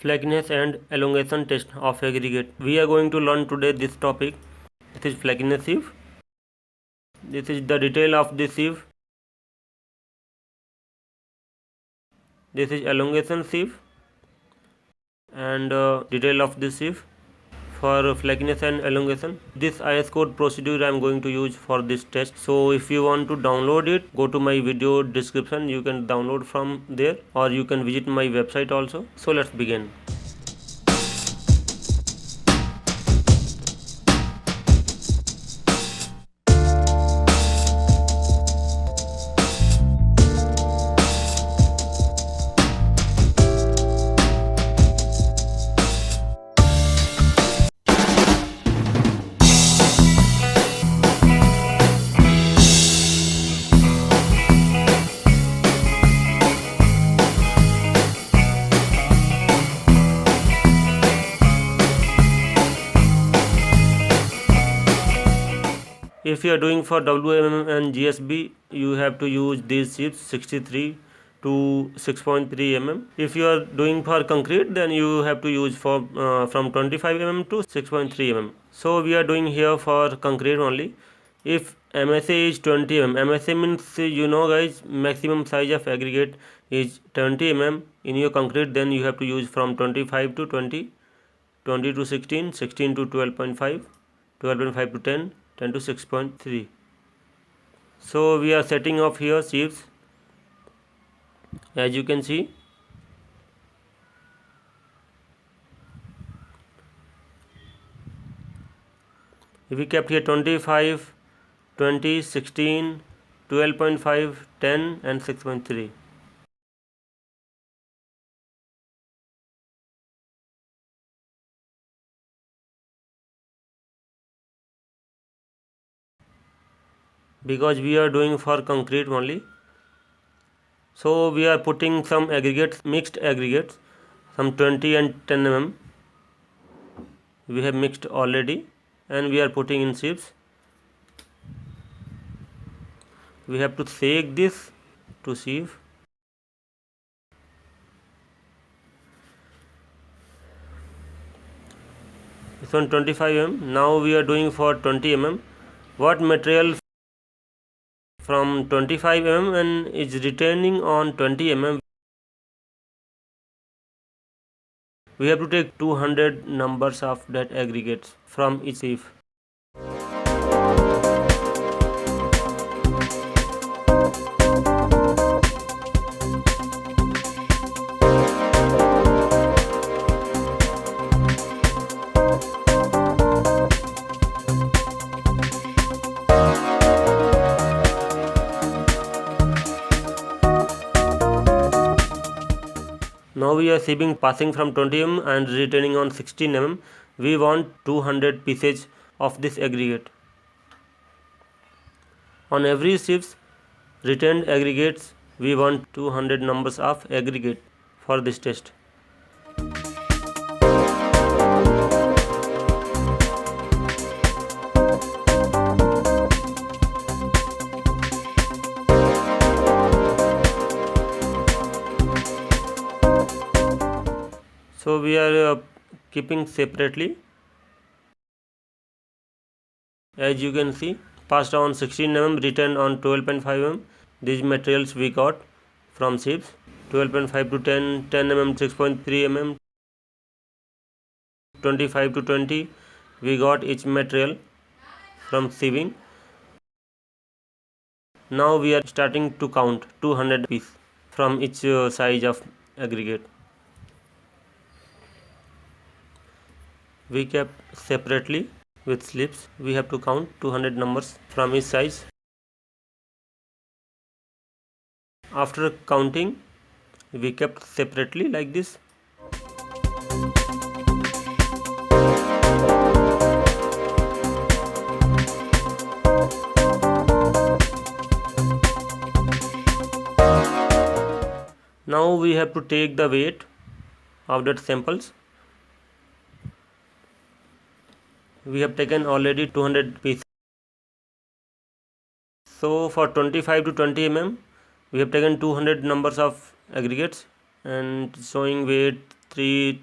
Flakiness and elongation test of aggregate. We are going to learn today this topic. This is flakiness sieve. This is the detail of the sieve. This is elongation sieve and detail of the sieve. For flakiness and elongation, this IS code procedure I am going to use for this test. So if you want to download it, go to my video description. You can download from there, or you can visit my website also. So let's begin. If you are doing for WMM and GSB, you have to use these chips 63 to 6.3 mm. If you are doing for concrete, then you have to use for from 25 mm to 6.3 mm. So we are doing here for concrete only. If MSA is 20 mm, MSA means guys, maximum size of aggregate is 20 mm in your concrete, then you have to use from 25 to 20, 20 to 16, 16 to 12.5, 12.5 to 10, 10 to 6.3. So we are setting off here sieves, as you can see. If we kept here 25, 20, 16, 12.5, 10 and 6.3. Because we are doing for concrete only, so we are putting some aggregates, mixed aggregates, some 20 and 10 mm we have mixed already, and we are putting in sieves. We have to shake this to sieve. This one 25 mm. Now we are doing for 20 mm. What material from 25 mm and is returning on 20 mm? We have to take 200 numbers of that aggregates from each sieve. Now we are sieving, passing from 20 mm and returning on 16 mm. We want 200 pieces of this aggregate. On every sieve returned aggregates, we want 200 numbers of aggregate for this test. So we are keeping separately. As you can see, passed on 16 mm, returned on 12.5 mm. These materials we got from sieves. 12.5 to 10, 10 mm, 6.3 mm, 25 to 20. We got each material from sieving. Now we are starting to count 200 pieces from each size of aggregate. We kept separately with slips. We have to count 200 numbers from each size. After counting, we kept separately like this. Now we have to take the weight of that samples. We have taken already 200 pieces. So for 25 to 20 mm, we have taken 200 numbers of aggregates and showing weight 3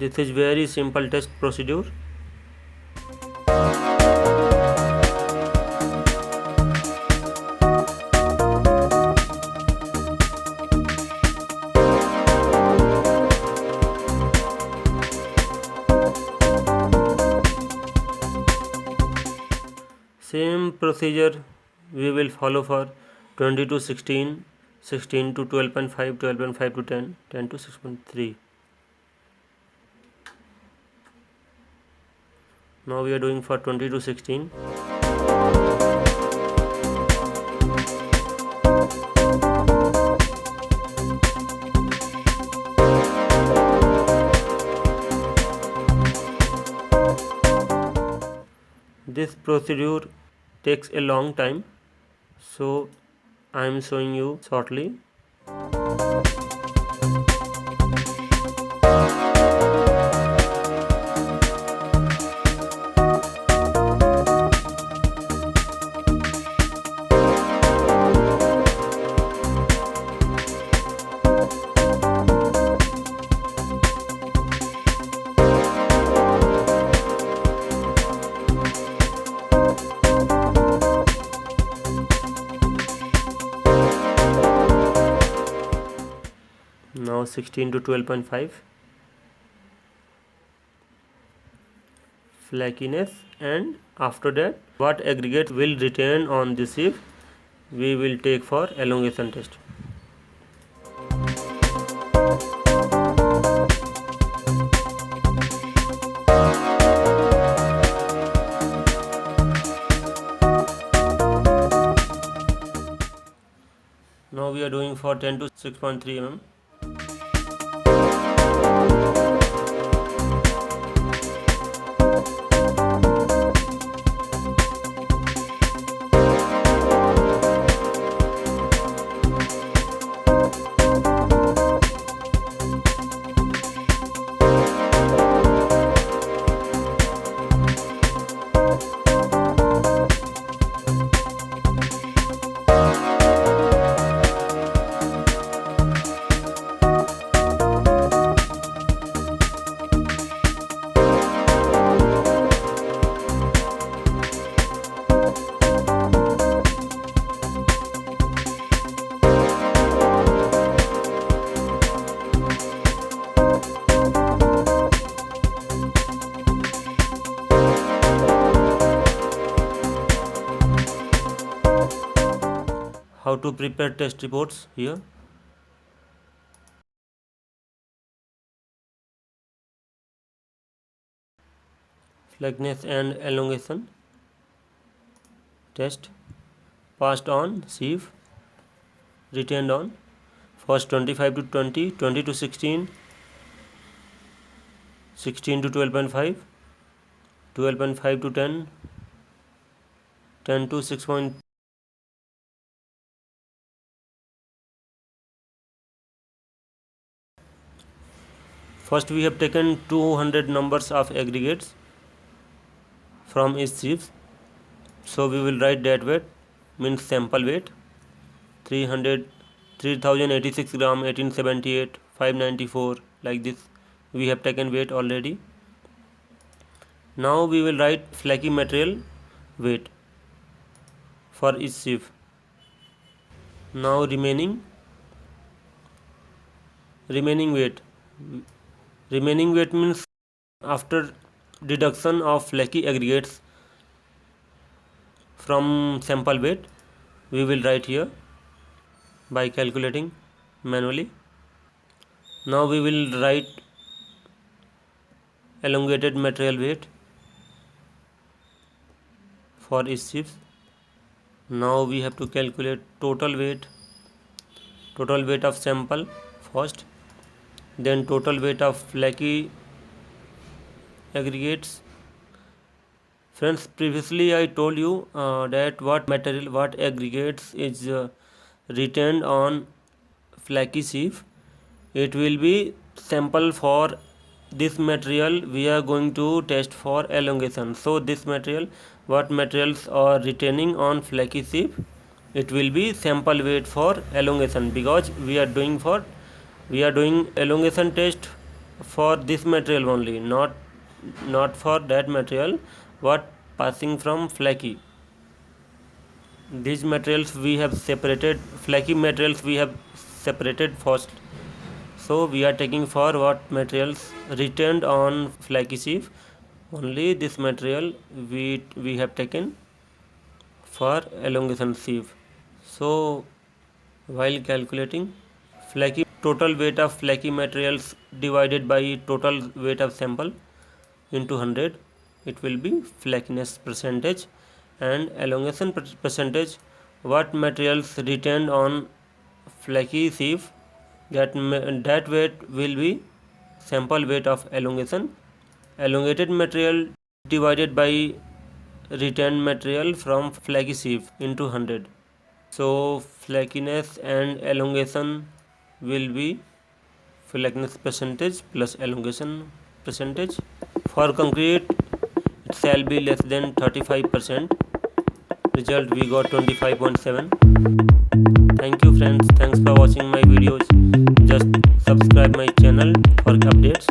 This is very simple test procedure. Same procedure we will follow for 20 to 16, 16 to 12.5, 12.5 to 10, 10 to 6.3. Now we are doing for 20 to 16. This procedure takes a long time, so I am showing you shortly. Now 16 to 12.5, flakiness, and after that what aggregate will retain on the sieve we will take for elongation test. Now we are doing for 10 to 6.3 mm. How to prepare test reports here. Flakiness and elongation test passed on sieve, retained on first 25 to 20, 20 to 16, 16 to 12.5, 12.5 to 10, 10 to 6. First we have taken 200 numbers of aggregates from each sieve, so we will write that weight, means sample weight 300, 3086 gram, 1878, 594, like this we have taken weight already. Now we will write flaky material weight for each sieve. Now remaining weight means after deduction of flaky aggregates from sample weight, we will write here by calculating manually. Now we will write elongated material weight for each sieve. Now we have to calculate total weight of sample first, then total weight of flaky aggregates. Friends, previously I told you that what aggregates is retained on flaky sieve, it will be sample for this material we are going to test for elongation. So this material, what materials are retaining on flaky sieve, it will be sample weight for elongation, because we are doing elongation test for this material only, not for that material what passing from flaky. These materials we have separated, flaky materials we have separated first. So we are taking for what materials returned on flaky sieve, only this material we have taken for elongation sieve. So while calculating flaky, total weight of flaky materials divided by total weight of sample into 100, it will be flakiness percentage, and elongation percentage, what materials retained on flaky sieve, that weight will be sample weight of elongation. Elongated material divided by retained material from flaky sieve into 100. So flakiness and elongation will be flakiness percentage plus elongation percentage. For concrete, it shall be less than 35%. Result we got 25.7. Thank you friends. Thanks for watching my videos. Just subscribe my channel for updates.